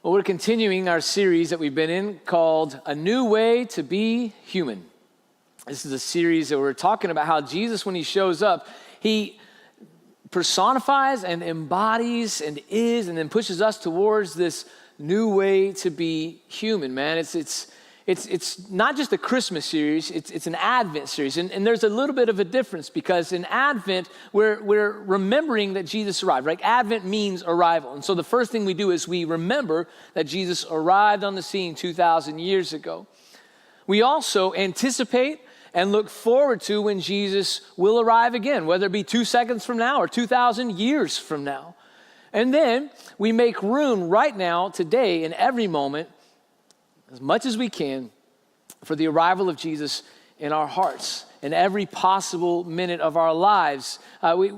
Well, we're continuing our series that we've been in called A New Way to Be Human. This is a series that we're talking about how Jesus, when he shows up, he personifies and embodies and is and then pushes us towards this new way to be human, man. It's not just a Christmas series, it's an Advent series. And there's a little bit of a difference because in Advent, we're remembering that Jesus arrived, right? Advent means arrival. And so the first thing we do is we remember that Jesus arrived on the scene 2,000 years ago. We also anticipate and look forward to when Jesus will arrive again, whether it be 2 seconds from now or 2,000 years from now. And then we make room right now, today, in every moment, as much as we can, for the arrival of Jesus in our hearts in every possible minute of our lives.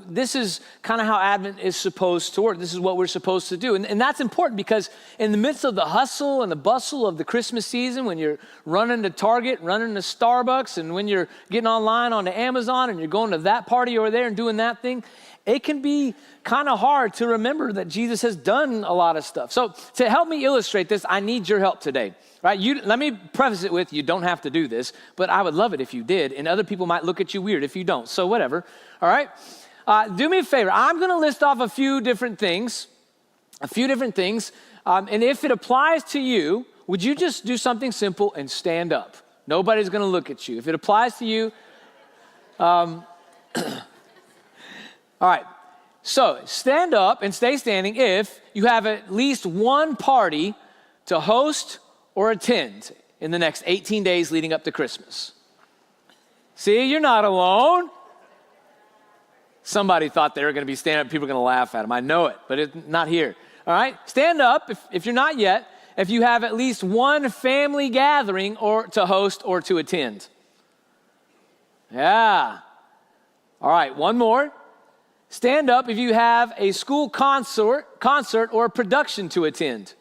This is kind of how Advent is supposed to work. This is what we're supposed to do. And that's important because in the midst of the hustle and the bustle of the Christmas season, when you're running to Target, running to Starbucks, and when you're getting online onto Amazon and you're going to that party over there and doing that thing, it can be kind of hard to remember that Jesus has done a lot of stuff. So to help me illustrate this, I need your help today. Right? Let me preface it with, you don't have to do this, but I would love it if you did, and other people might look at you weird if you don't, so whatever, all right? Do me a favor. I'm going to list off a few different things, and if it applies to you, would you just do something simple and stand up? Nobody's going to look at you. If it applies to you, all right, so stand up and stay standing if you have at least one party to host or attend in the next 18 days leading up to Christmas. See, you're not alone. Somebody thought they were going to be standing up. People are going to laugh at them. I know it, but it's not here. All right? Stand up if you're not yet, if you have at least one family gathering or to host or to attend. Yeah. All right, one more. Stand up if you have a school concert or a production to attend.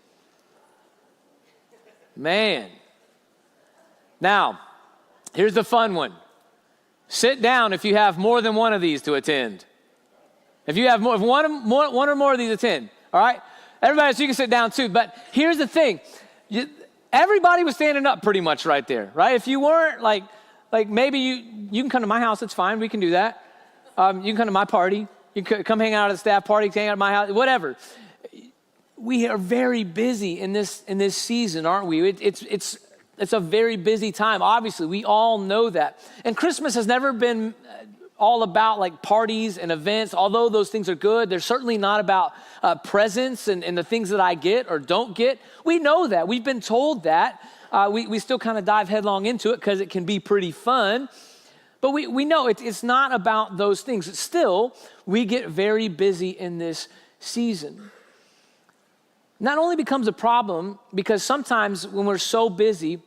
Man. Now, here's the fun one. Sit down if you have more than one of these to attend. If you have one or more of these, attend. All right? Everybody, so you can sit down too. But here's the thing. Everybody was standing up pretty much right there, right? If you weren't, like maybe you can come to my house. It's fine. We can do that. You can come to my party. You can come hang out at the staff party, hang out at my house, whatever. We are very busy in this season, aren't we? It's a very busy time. Obviously, we all know that. And Christmas has never been all about like parties and events. Although those things are good, they're certainly not about presents and the things that I get or don't get. We know that. We've been told that. We still kind of dive headlong into it because it can be pretty fun. But we know it's not about those things. Still, we get very busy in this season. Not only becomes a problem because sometimes when we're so busy,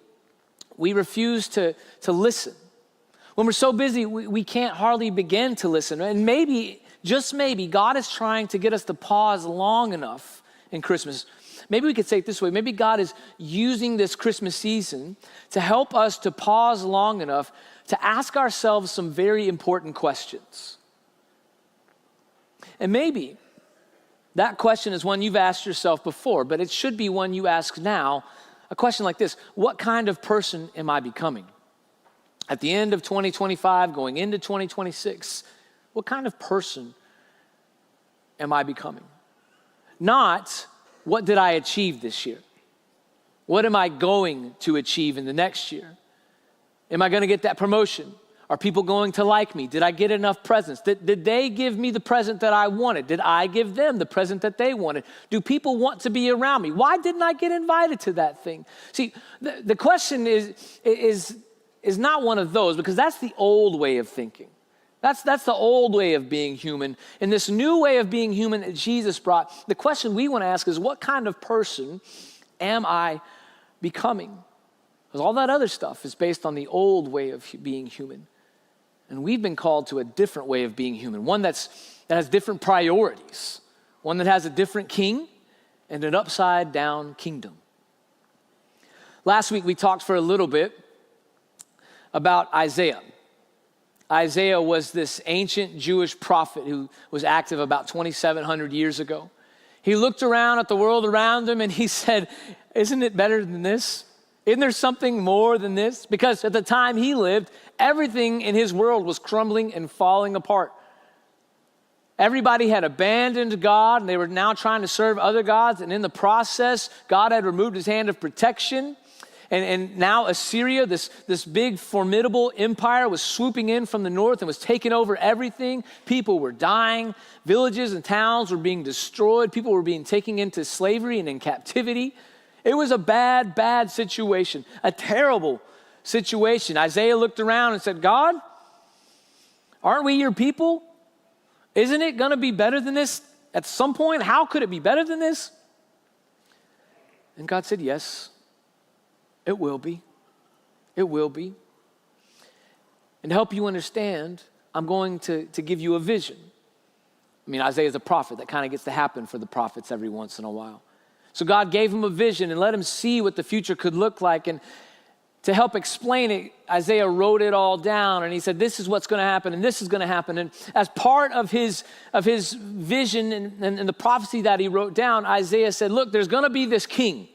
we refuse to listen. When we're so busy, we can't hardly begin to listen. And maybe, just maybe, God is trying to get us to pause long enough in Christmas. Maybe we could say it this way. Maybe God is using this Christmas season to help us to pause long enough to ask ourselves some very important questions. And maybe that question is one you've asked yourself before, but it should be one you ask now. A question like this: what kind of person am I becoming? At the end of 2025, going into 2026, what kind of person am I becoming? Not, what did I achieve this year? What am I going to achieve in the next year? Am I going to get that promotion? Are people going to like me? Did I get enough presents? Did they give me the present that I wanted? Did I give them the present that they wanted? Do people want to be around me? Why didn't I get invited to that thing? See, the question is not one of those, because that's the old way of thinking. That's the old way of being human. And this new way of being human that Jesus brought, the question we want to ask is, what kind of person am I becoming? Because all that other stuff is based on the old way of being human. And we've been called to a different way of being human, one that has different priorities, one that has a different king and an upside down kingdom. Last week we talked for a little bit about Isaiah. Isaiah was this ancient Jewish prophet who was active about 2,700 years ago. He looked around at the world around him and he said, isn't it better than this? Isn't there something more than this? Because at the time he lived, everything in his world was crumbling and falling apart. Everybody had abandoned God, and they were now trying to serve other gods. And in the process, God had removed his hand of protection. And now Assyria, this big, formidable empire, was swooping in from the north and was taking over everything. People were dying. Villages and towns were being destroyed. People were being taken into slavery and in captivity. It was a bad, bad situation, a terrible situation. Isaiah looked around and said, God, aren't we your people? Isn't it going to be better than this at some point? How could it be better than this? And God said, yes, it will be. It will be. And to help you understand, I'm going to give you a vision. I mean, Isaiah's a prophet. That kind of gets to happen for the prophets every once in a while. So God gave him a vision and let him see what the future could look like. And to help explain it, Isaiah wrote it all down, and he said, this is what's going to happen, and this is going to happen. And as part of his vision and the prophecy that he wrote down, Isaiah said, look, there's going to be this king.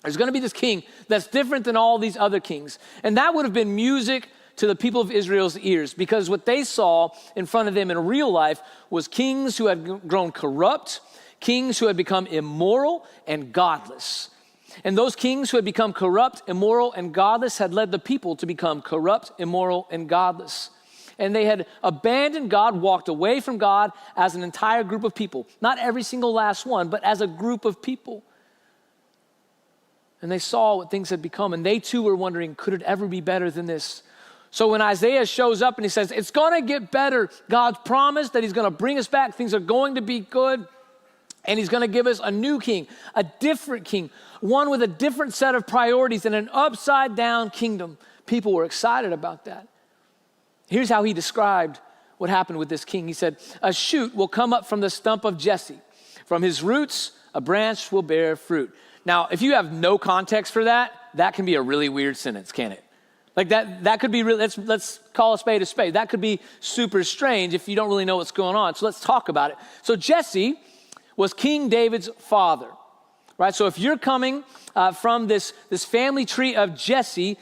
There's going to be this king that's different than all these other kings. And that would have been music to the people of Israel's ears, because what they saw in front of them in real life was kings who had grown corrupt, kings who had become immoral and godless. And those kings who had become corrupt, immoral, and godless had led the people to become corrupt, immoral, and godless. And they had abandoned God, walked away from God as an entire group of people. Not every single last one, but as a group of people. And they saw what things had become, and they too were wondering, could it ever be better than this? So when Isaiah shows up and he says, it's going to get better, God's promised that he's going to bring us back, things are going to be good, and he's going to give us a new king, a different king, one with a different set of priorities and an upside-down kingdom. People were excited about that. Here's how he described what happened with this king. He said, a shoot will come up from the stump of Jesse. From his roots, a branch will bear fruit. Now, if you have no context for that, that can be a really weird sentence, can't it? Like that could be really, let's call a spade a spade. That could be super strange if you don't really know what's going on. So let's talk about it. So Jesse was King David's father, right? So if you're coming from this family tree of Jesse,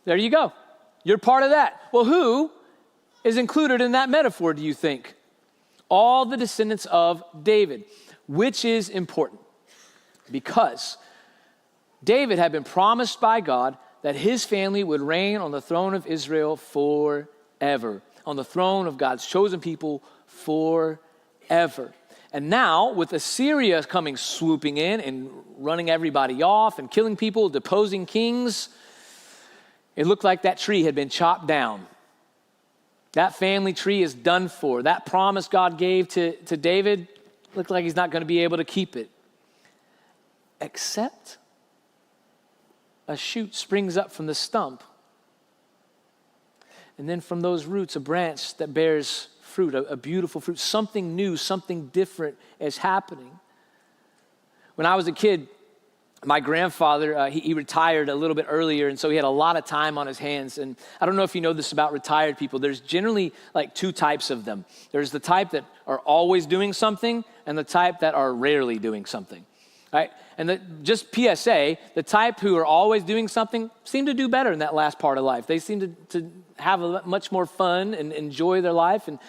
there you go. You're part of that. Well, who is included in that metaphor, do you think? All the descendants of David, which is important because David had been promised by God that his family would reign on the throne of Israel forever, on the throne of God's chosen people forever. And now, with Assyria coming swooping in and running everybody off and killing people, deposing kings, it looked like that tree had been chopped down. That family tree is done for. That promise God gave to David looked like he's not going to be able to keep it. Except a shoot springs up from the stump. And then from those roots, a branch that bears fruit, a beautiful fruit. Something new, something different is happening. When I was a kid, my grandfather, he retired a little bit earlier, and so he had a lot of time on his hands. And I don't know if you know this about retired people. There's generally like two types of them. There's the type that are always doing something, and the type that are rarely doing something. Right? And just PSA, the type who are always doing something seem to do better in that last part of life. They seem to have much more fun and enjoy their life. And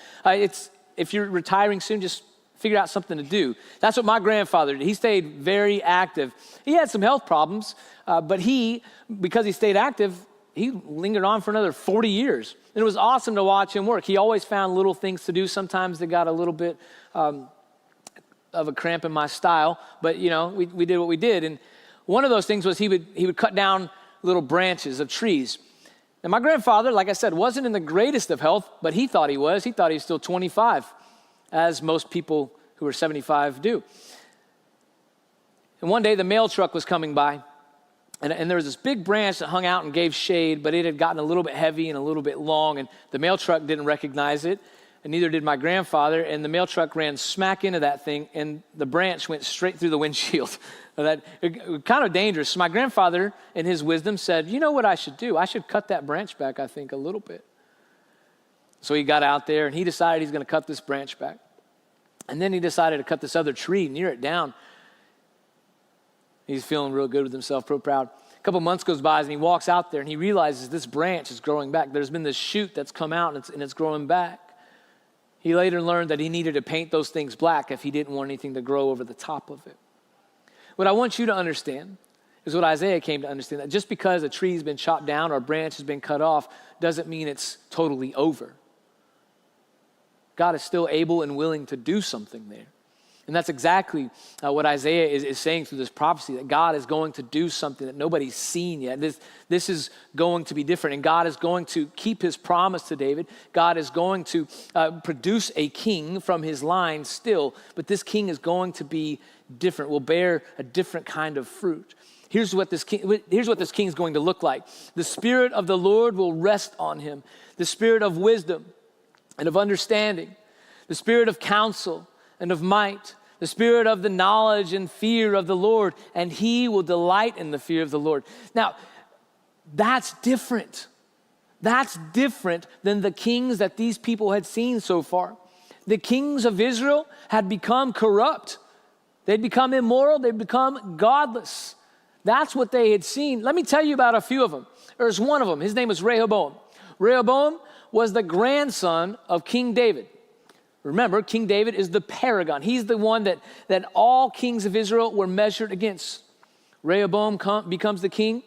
if you're retiring soon, just figure out something to do. That's what my grandfather did. He stayed very active. He had some health problems, but because he stayed active, he lingered on for another 40 years. And it was awesome to watch him work. He always found little things to do. Sometimes they got a little bit of a cramp in my style, but we did what we did. And one of those things was he would cut down little branches of trees. And my grandfather, like I said, wasn't in the greatest of health, but he thought he was. He thought he was still 25, as most people who are 75 do. And one day the mail truck was coming by, and there was this big branch that hung out and gave shade, but it had gotten a little bit heavy and a little bit long, and the mail truck didn't recognize it. And neither did my grandfather, and the mail truck ran smack into that thing, and the branch went straight through the windshield. Kind of dangerous. So my grandfather, in his wisdom, said, you know what I should do? I should cut that branch back, I think, a little bit. So he got out there, and he decided he's going to cut this branch back. And then he decided to cut this other tree, near it down. He's feeling real good with himself, real proud. A couple months goes by and he walks out there and he realizes this branch is growing back. There's been this shoot that's come out and it's growing back. He later learned that he needed to paint those things black if he didn't want anything to grow over the top of it. What I want you to understand is what Isaiah came to understand, that just because a tree's been chopped down or a branch has been cut off doesn't mean it's totally over. God is still able and willing to do something there. And that's exactly what Isaiah is saying through this prophecy, that God is going to do something that nobody's seen yet. This is going to be different, and God is going to keep his promise to David. God is going to produce a king from his line still, but this king is going to be different, will bear a different kind of fruit. Here's what this king is going to look like. The Spirit of the Lord will rest on him, the Spirit of wisdom and of understanding, the Spirit of counsel and of might, the Spirit of the knowledge and fear of the Lord, and he will delight in the fear of the Lord. Now, that's different. That's different than the kings that these people had seen so far. The kings of Israel had become corrupt. They'd become immoral. They'd become godless. That's what they had seen. Let me tell you about a few of them. There's one of them. His name was Rehoboam. Rehoboam was the grandson of King David. Remember, King David is the paragon. He's the one that all kings of Israel were measured against. Rehoboam becomes the king,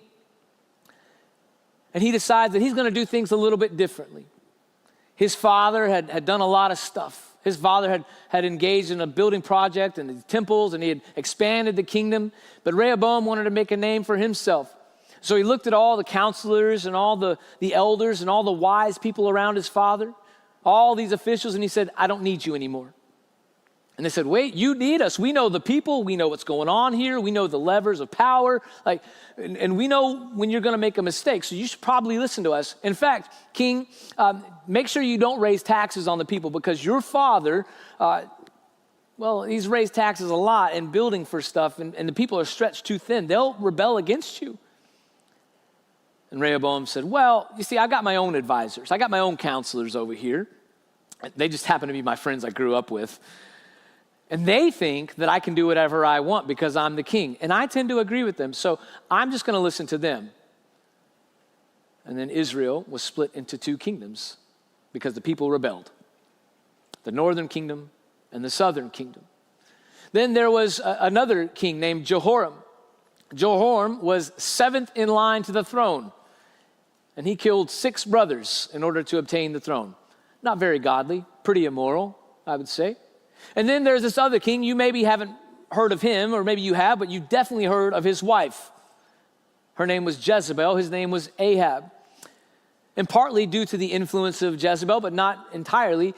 and he decides that he's going to do things a little bit differently. His father had done a lot of stuff. His father had engaged in a building project and the temples, and he had expanded the kingdom. But Rehoboam wanted to make a name for himself. So he looked at all the counselors and all the elders and all the wise people around his father, all these officials, and he said, I don't need you anymore. And they said, wait, you need us. We know the people. We know what's going on here. We know the levers of power. And we know when you're going to make a mistake. So you should probably listen to us. In fact, King, make sure you don't raise taxes on the people, because your father, he's raised taxes a lot in building for stuff, and the people are stretched too thin. They'll rebel against you. And Rehoboam said, well, you see, I got my own advisors. I got my own counselors over here. They just happen to be my friends I grew up with. And they think that I can do whatever I want because I'm the king. And I tend to agree with them. So I'm just going to listen to them. And then Israel was split into two kingdoms because the people rebelled. The northern kingdom and the southern kingdom. Then there was another king named Jehoram. Jehoram was seventh in line to the throne. And he killed 6 brothers in order to obtain the throne. Not very godly, pretty immoral, I would say. And then there's this other king. You maybe haven't heard of him, or maybe you have, but you definitely heard of his wife. Her name was Jezebel. His name was Ahab. And partly due to the influence of Jezebel, but not entirely,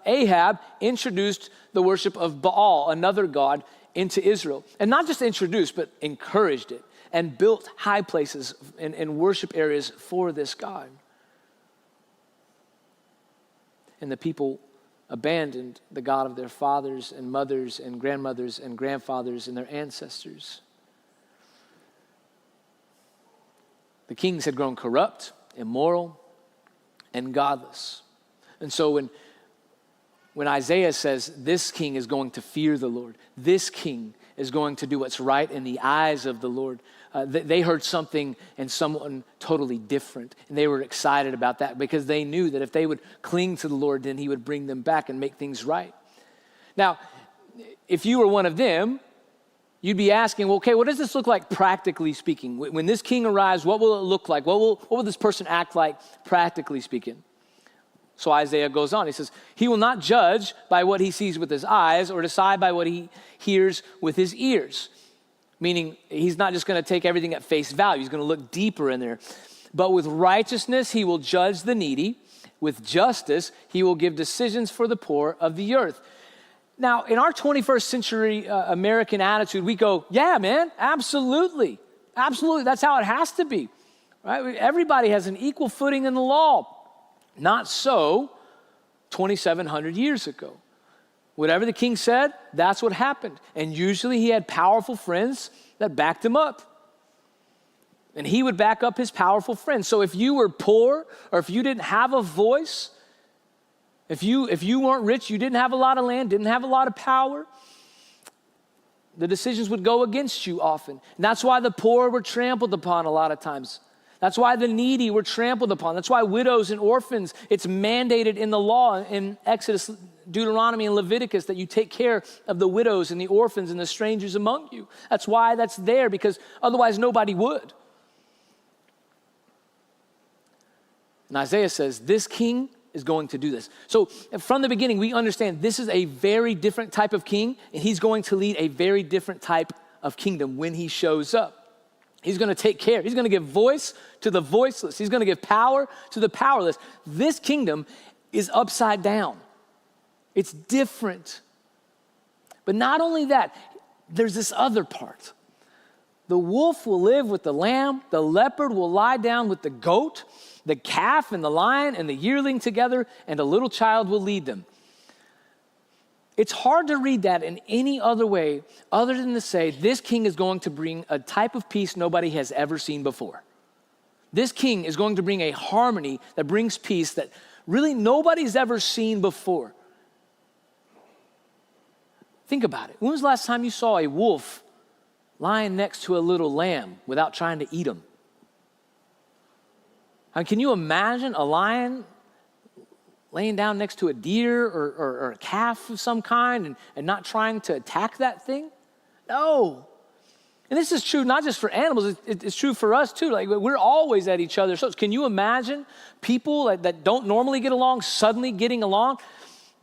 Ahab introduced the worship of Baal, another god, into Israel. And not just introduced, but encouraged it and built high places and worship areas for this god. And the people abandoned the God of their fathers and mothers and grandmothers and grandfathers and their ancestors. The kings had grown corrupt, immoral, and godless. And so when Isaiah says this king is going to fear the Lord, this king is going to do what's right in the eyes of the Lord, they heard something and someone totally different. And they were excited about that because they knew that if they would cling to the Lord, then he would bring them back and make things right. Now, if you were one of them, you'd be asking, well, okay, what does this look like practically speaking? When this king arrives, what will it look like? What will this person act like practically speaking? So Isaiah goes on. He says, he will not judge by what he sees with his eyes or decide by what he hears with his ears. Meaning he's not just going to take everything at face value. He's going to look deeper in there. But with righteousness, he will judge the needy. With justice, he will give decisions for the poor of the earth. Now, in our 21st century American attitude, we go, yeah, man, absolutely. Absolutely. That's how it has to be. Right? Everybody has an equal footing in the law. Not so 2,700 years ago. Whatever the king said, that's what happened. And usually he had powerful friends that backed him up. And he would back up his powerful friends. So if you were poor or if you didn't have a voice, If you weren't rich, you didn't have a lot of land, didn't have a lot of power, the decisions would go against you often. And that's why the poor were trampled upon a lot of times. That's why the needy were trampled upon. That's why widows and orphans, it's mandated in the law in Exodus, Deuteronomy, and Leviticus that you take care of the widows and the orphans and the strangers among you. That's why that's there, because otherwise nobody would. And Isaiah says, this king is going to do this. So from the beginning, we understand this is a very different type of king, and he's going to lead a very different type of kingdom when he shows up. He's going to take care. He's going to give voice to the voiceless. He's going to give power to the powerless. This kingdom is upside down. It's different. But not only that, there's this other part. The wolf will live with the lamb. The leopard will lie down with the goat. The calf and the lion and the yearling together, and a little child will lead them. It's hard to read that in any other way other than to say this king is going to bring a type of peace nobody has ever seen before. This king is going to bring a harmony that brings peace that really nobody's ever seen before. Think about it. When was the last time you saw a wolf lying next to a little lamb without trying to eat him? Can you imagine a lion laying down next to a deer or a calf of some kind and not trying to attack that thing? No. And this is true not just for animals, it's true for us too. Like, we're always at each other's throats. Can you imagine people that don't normally get along suddenly getting along?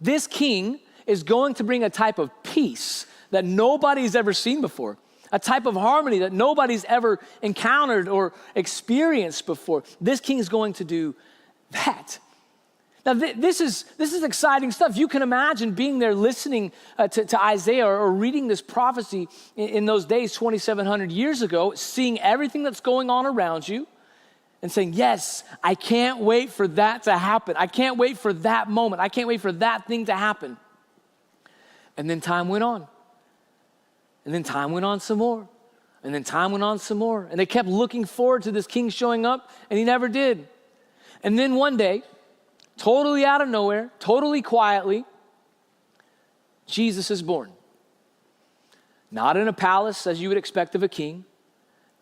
This king is going to bring a type of peace that nobody's ever seen before. A type of harmony that nobody's ever encountered or experienced before. This king is going to do that. Now, this is exciting stuff. You can imagine being there listening to Isaiah or reading this prophecy in those days, 2,700 years ago, seeing everything that's going on around you and saying, yes, I can't wait for that to happen. I can't wait for that moment. I can't wait for that thing to happen. And then time went on. And then time went on some more. And then time went on some more. And they kept looking forward to this king showing up, and he never did. And then one day, totally out of nowhere, totally quietly, Jesus is born. Not in a palace as you would expect of a king,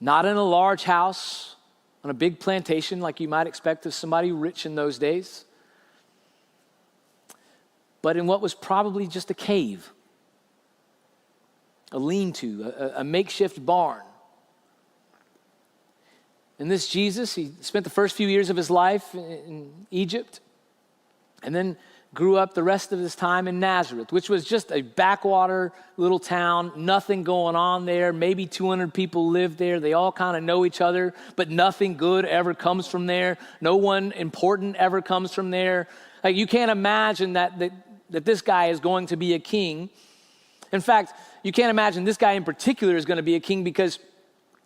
not in a large house on a big plantation like you might expect of somebody rich in those days, but in what was probably just a cave. A lean-to, a makeshift barn. And this Jesus, he spent the first few years of his life in Egypt and then grew up the rest of his time in Nazareth, which was just a backwater little town, nothing going on there. Maybe 200 people lived there. They all kind of know each other, but nothing good ever comes from there. No one important ever comes from there. Like, you can't imagine that this guy is going to be a king. In fact, you can't imagine this guy in particular is going to be a king because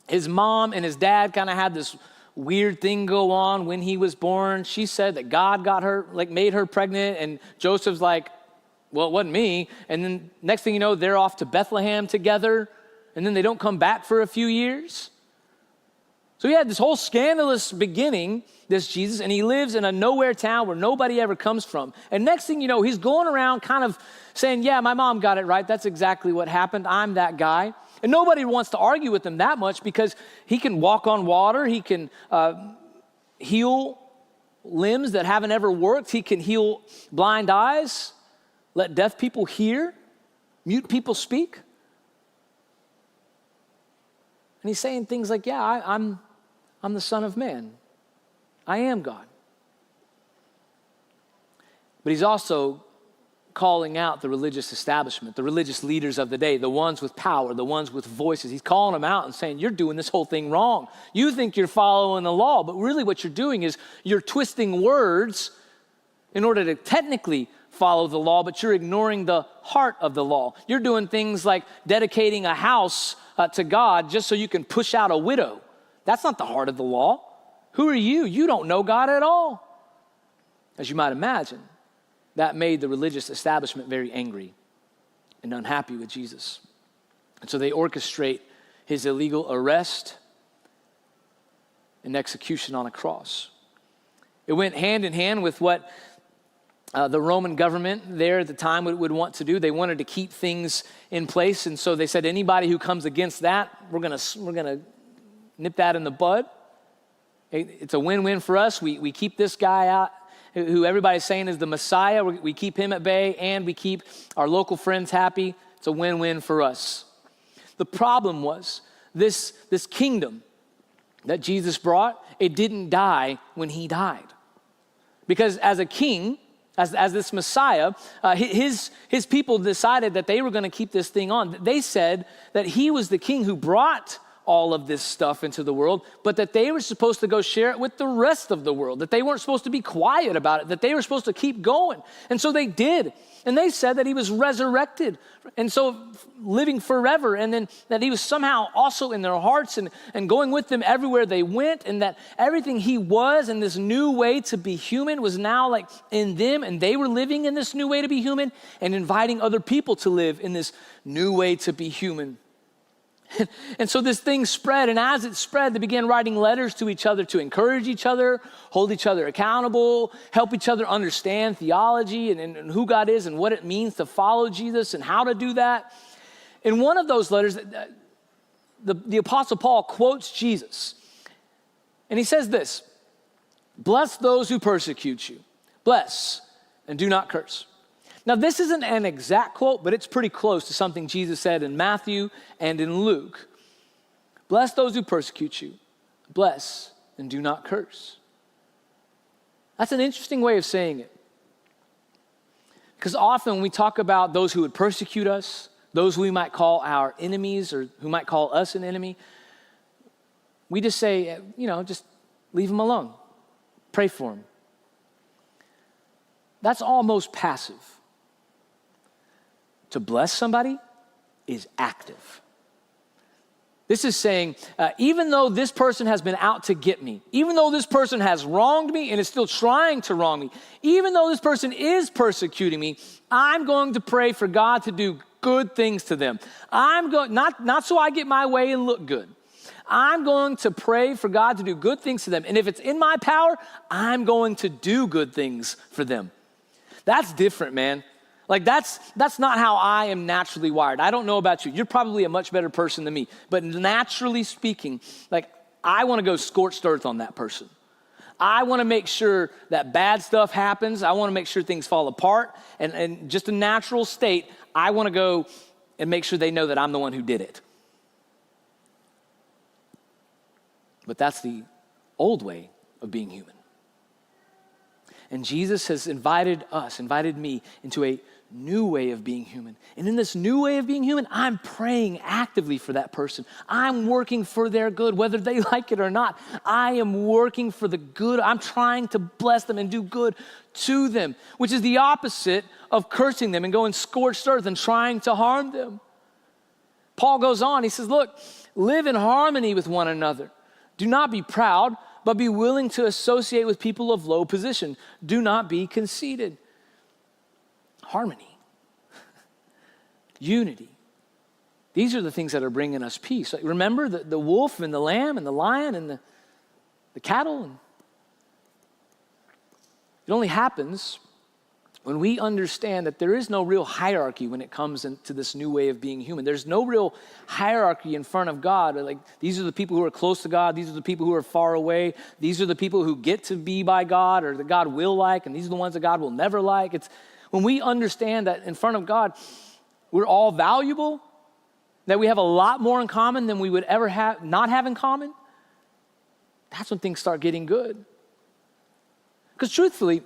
his mom and his dad kind of had this weird thing go on when he was born. She said that God got her, made her pregnant, and Joseph's like, well, it wasn't me. And then next thing you know, they're off to Bethlehem together, and then they don't come back for a few years. So he had this whole scandalous beginning, this Jesus, and he lives in a nowhere town where nobody ever comes from. And next thing you know, he's going around kind of saying, yeah, my mom got it right. That's exactly what happened. I'm that guy. And nobody wants to argue with him that much because he can walk on water. He can heal limbs that haven't ever worked. He can heal blind eyes, let deaf people hear, mute people speak. And he's saying things like, yeah, I'm the Son of Man. I am God. But he's also calling out the religious establishment, the religious leaders of the day, the ones with power, the ones with voices. He's calling them out and saying, you're doing this whole thing wrong. You think you're following the law, but really what you're doing is you're twisting words in order to technically follow the law, but you're ignoring the heart of the law. You're doing things like dedicating a house to God just so you can push out a widow. That's not the heart of the law. Who are you? You don't know God at all. As you might imagine, that made the religious establishment very angry and unhappy with Jesus. And so they orchestrate his illegal arrest and execution on a cross. It went hand in hand with what the Roman government there at the time would want to do. They wanted to keep things in place, and so they said anybody who comes against that, we're gonna nip that in the bud. It's a win-win for us. We keep this guy out, who everybody's saying is the Messiah. We keep him at bay, and we keep our local friends happy. It's a win-win for us. The problem was this kingdom that Jesus brought, it didn't die when he died. Because as a king, as this Messiah, his people decided that they were going to keep this thing on. They said that he was the king who brought all of this stuff into the world, but that they were supposed to go share it with the rest of the world, that they weren't supposed to be quiet about it, that they were supposed to keep going. And so they did. And they said that he was resurrected, and so living forever, and then that he was somehow also in their hearts and going with them everywhere they went, and that everything he was in this new way to be human was now like in them, and they were living in this new way to be human and inviting other people to live in this new way to be human. And so this thing spread, and as it spread, they began writing letters to each other to encourage each other, hold each other accountable, help each other understand theology and who God is and what it means to follow Jesus and how to do that. In one of those letters, the Apostle Paul quotes Jesus, and he says this: "Bless those who persecute you. Bless and do not curse." Now, this isn't an exact quote, but it's pretty close to something Jesus said in Matthew and in Luke. Bless those who persecute you. Bless and do not curse. That's an interesting way of saying it. Because often when we talk about those who would persecute us, those we might call our enemies or who might call us an enemy, we just say, just leave them alone. Pray for them. That's almost passive. To bless somebody is active. This is saying, even though this person has been out to get me, even though this person has wronged me and is still trying to wrong me, even though this person is persecuting me, I'm going to pray for God to do good things to them. I'm going, not so I get my way and look good. I'm going to pray for God to do good things to them. And if it's in my power, I'm going to do good things for them. That's different, man. Like that's not how I am naturally wired. I don't know about you. You're probably a much better person than me. But naturally speaking, like I want to go scorched earth on that person. I want to make sure that bad stuff happens. I want to make sure things fall apart. And just a natural state, I want to go and make sure they know that I'm the one who did it. But that's the old way of being human. And Jesus has invited me into a new way of being human. And in this new way of being human, I'm praying actively for that person. I'm working for their good, whether they like it or not. I am working for the good. I'm trying to bless them and do good to them, which is the opposite of cursing them and going scorched earth and trying to harm them. Paul goes on, he says, look, live in harmony with one another. Do not be proud, but be willing to associate with people of low position. Do not be conceited. Harmony, unity. These are the things that are bringing us peace. Like, remember the wolf and the lamb and the lion and the cattle? It only happens when we understand that there is no real hierarchy when it comes into this new way of being human. There's no real hierarchy in front of God. Like, these are the people who are close to God. These are the people who are far away. These are the people who get to be by God or that God will like, and these are the ones that God will never like. It's when we understand that in front of God, we're all valuable, that we have a lot more in common than we would ever not have in common, that's when things start getting good. Because truthfully,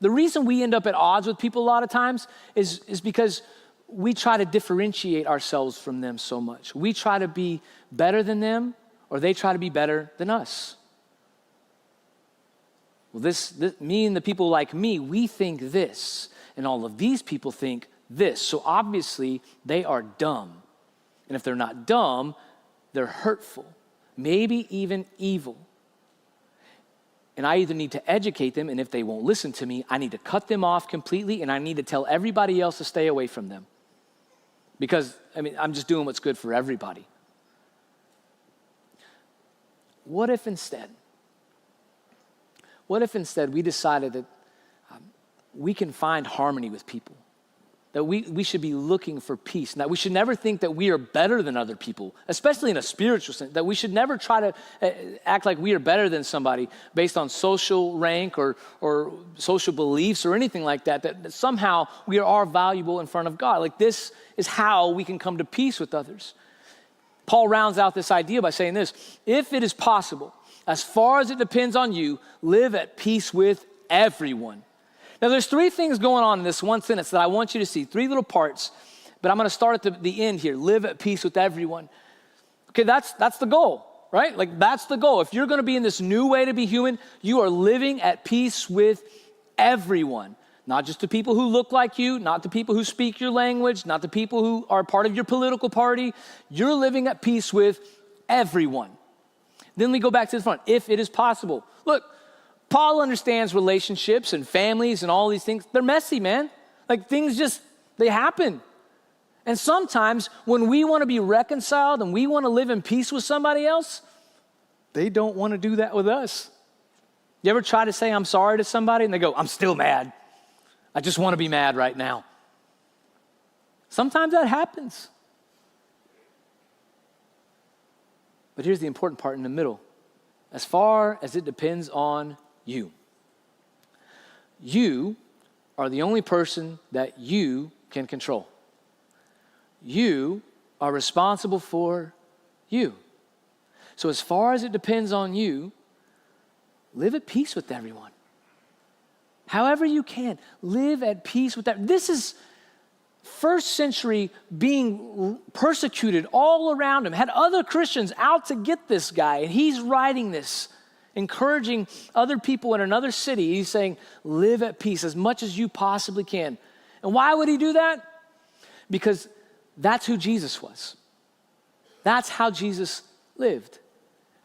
the reason we end up at odds with people a lot of times is because we try to differentiate ourselves from them so much. We try to be better than them, or they try to be better than us. Well, this me and the people like me, we think this, and all of these people think this. So obviously, they are dumb. And if they're not dumb, they're hurtful, maybe even evil. And I either need to educate them, and if they won't listen to me, I need to cut them off completely, and I need to tell everybody else to stay away from them. Because, I'm just doing what's good for everybody. What if instead we decided that we can find harmony with people, that we should be looking for peace, and that we should never think that we are better than other people, especially in a spiritual sense, that we should never try to act like we are better than somebody based on social rank or social beliefs or anything like that, that somehow we are valuable in front of God. Like, this is how we can come to peace with others. Paul rounds out this idea by saying this: if it is possible, as far as it depends on you, live at peace with everyone. Now, there's three things going on in this one sentence that I want you to see, three little parts, but I'm going to start at the end here. Live at peace with everyone. Okay, that's the goal, right? Like, that's the goal. If you're going to be in this new way to be human, you are living at peace with everyone. Not just the people who look like you, not the people who speak your language, not the people who are part of your political party. You're living at peace with everyone. Then we go back to the front. If it is possible. Look, Paul understands relationships and families and all these things. They're messy, man. Like, things just, they happen. And sometimes when we want to be reconciled and we want to live in peace with somebody else, they don't want to do that with us. You ever try to say I'm sorry to somebody and they go, I'm still mad. I just want to be mad right now. Sometimes that happens. But here's the important part in the middle. As far as it depends on you. You are the only person that you can control. You are responsible for you. So as far as it depends on you, live at peace with everyone. However you can, live at peace with that. This is first century being persecuted all around him. Had other Christians out to get this guy, and he's writing this, encouraging other people in another city. He's saying, live at peace as much as you possibly can. And why would he do that? Because that's who Jesus was. That's how Jesus lived.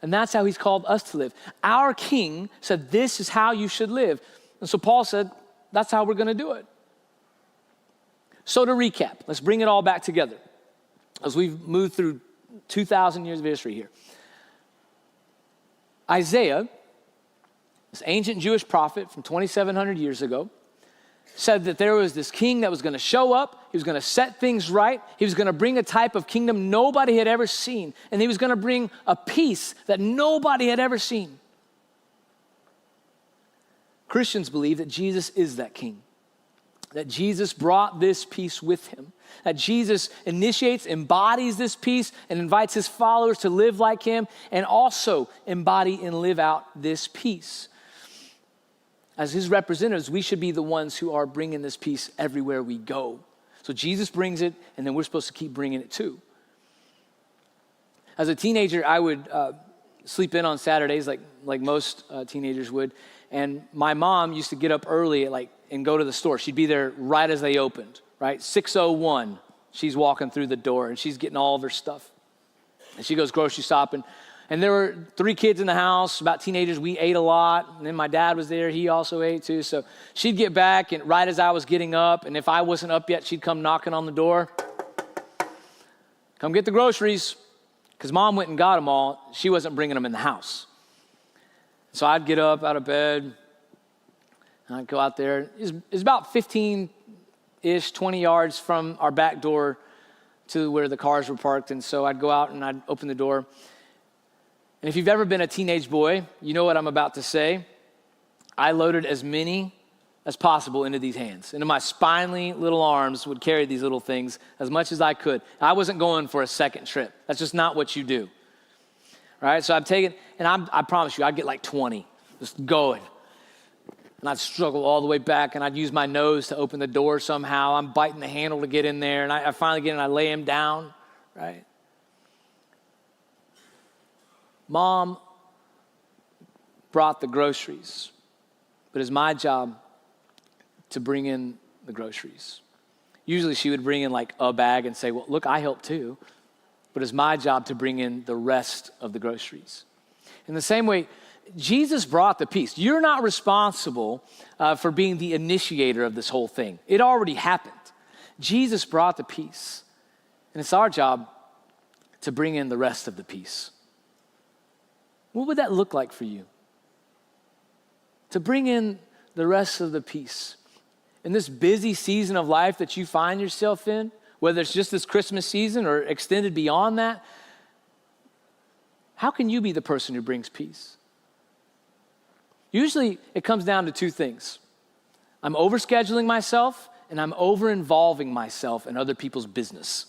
And that's how he's called us to live. Our King said, this is how you should live. And so Paul said, that's how we're going to do it. So to recap, let's bring it all back together as we've moved through 2,000 years of history here. Isaiah, this ancient Jewish prophet from 2,700 years ago, said that there was this king that was going to show up. He was going to set things right. He was going to bring a type of kingdom nobody had ever seen. And he was going to bring a peace that nobody had ever seen. Christians believe that Jesus is that king, that Jesus brought this peace with him, that Jesus initiates, embodies this peace, and invites his followers to live like him and also embody and live out this peace. As his representatives, we should be the ones who are bringing this peace everywhere we go. So Jesus brings it, and then we're supposed to keep bringing it too. As a teenager, I would sleep in on Saturdays like most teenagers would. And my mom used to get up early and go to the store. She'd be there right as they opened, right? 6:01, she's walking through the door and she's getting all of her stuff. And she goes grocery shopping. And there were 3 kids in the house, about teenagers. We ate a lot. And then my dad was there. He also ate too. So she'd get back, and right as I was getting up, and if I wasn't up yet, she'd come knocking on the door. Come get the groceries. Because mom went and got them all. She wasn't bringing them in the house. So I'd get up out of bed, and I'd go out there. It's about 15-ish, 20 yards from our back door to where the cars were parked. And so I'd go out and I'd open the door. And if you've ever been a teenage boy, you know what I'm about to say. I loaded as many as possible into these hands. Into my spindly little arms would carry these little things as much as I could. I wasn't going for a second trip. That's just not what you do. Right? So I'd take it, and I promise you, I'd get like 20, just going. And I'd struggle all the way back, and I'd use my nose to open the door somehow. I'm biting the handle to get in there, and I finally get in, and I lay him down, right? Mom brought the groceries, but it's my job to bring in the groceries. Usually she would bring in like a bag and say, well, look, I help too. But it's my job to bring in the rest of the groceries. In the same way, Jesus brought the peace. You're not responsible for being the initiator of this whole thing. It already happened. Jesus brought the peace. And it's our job to bring in the rest of the peace. What would that look like for you? To bring in the rest of the peace. in this busy season of life that you find yourself in, whether it's just this Christmas season or extended beyond that, how can you be the person who brings peace? Usually it comes down to two things. I'm overscheduling myself and I'm over-involving myself in other people's business.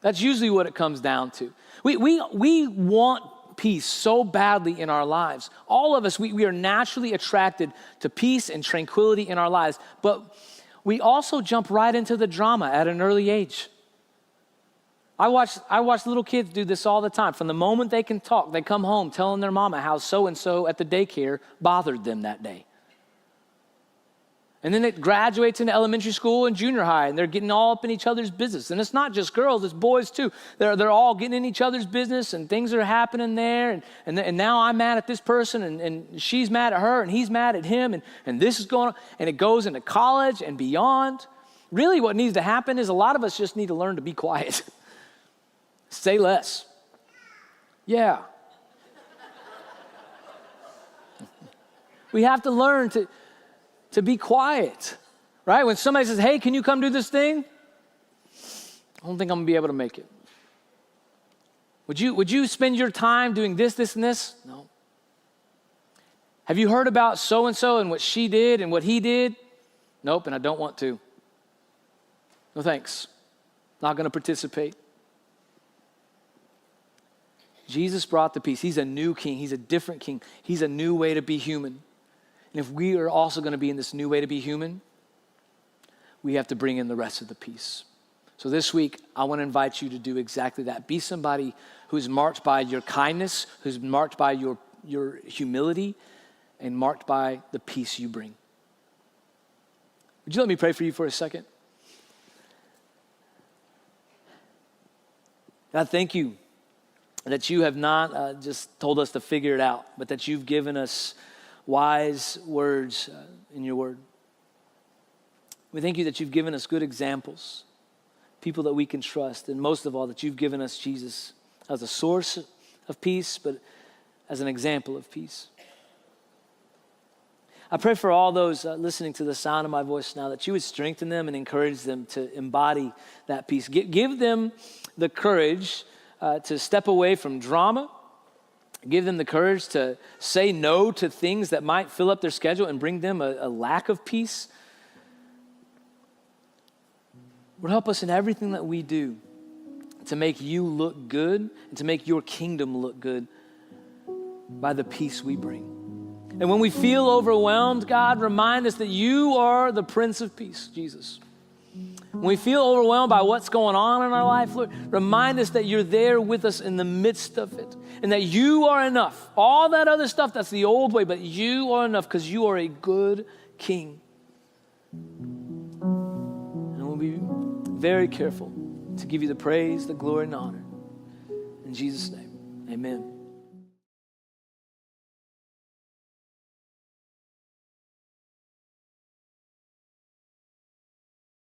That's usually what it comes down to. We want peace so badly in our lives. All of us, we are naturally attracted to peace and tranquility in our lives, but we also jump right into the drama at an early age. I watch little kids do this all the time. From the moment they can talk, they come home telling their mama how so-and-so at the daycare bothered them that day. And then it graduates into elementary school and junior high, and they're getting all up in each other's business. And it's not just girls, it's boys too. They're all getting in each other's business, and things are happening there. And now I'm mad at this person, and she's mad at her, and he's mad at him, and this is going on. And it goes into college and beyond. Really what needs to happen is a lot of us just need to learn to be quiet. Say less. Yeah. We have to learn to be quiet, right? When somebody says, hey, can you come do this thing? I don't think I'm gonna be able to make it. Would you spend your time doing this, and this? No. Have you heard about so-and-so and what she did and what he did? Nope, and I don't want to. No thanks. Not gonna participate. Jesus brought the peace. He's a new king. He's a different king. He's a new way to be human. And if we are also going to be in this new way to be human, we have to bring in the rest of the peace. So this week, I want to invite you to do exactly that. Be somebody who's marked by your kindness, who's marked by your humility, and marked by the peace you bring. Would you let me pray for you for a second? God, thank you that you have not just told us to figure it out, but that you've given us wise words in your word. We thank you that you've given us good examples, people that we can trust, and most of all, that you've given us Jesus as a source of peace, but as an example of peace. I pray for all those listening to the sound of my voice now that you would strengthen them and encourage them to embody that peace. Give them the courage to step away from drama. Give them the courage to say no to things that might fill up their schedule and bring them a lack of peace. Lord, help us in everything that we do to make you look good and to make your kingdom look good by the peace we bring. And when we feel overwhelmed, God, remind us that you are the Prince of Peace, Jesus. When we feel overwhelmed by what's going on in our life, Lord, remind us that you're there with us in the midst of it and that you are enough. All that other stuff, that's the old way, but you are enough because you are a good king. And we'll be very careful to give you the praise, the glory, and honor. In Jesus' name, amen.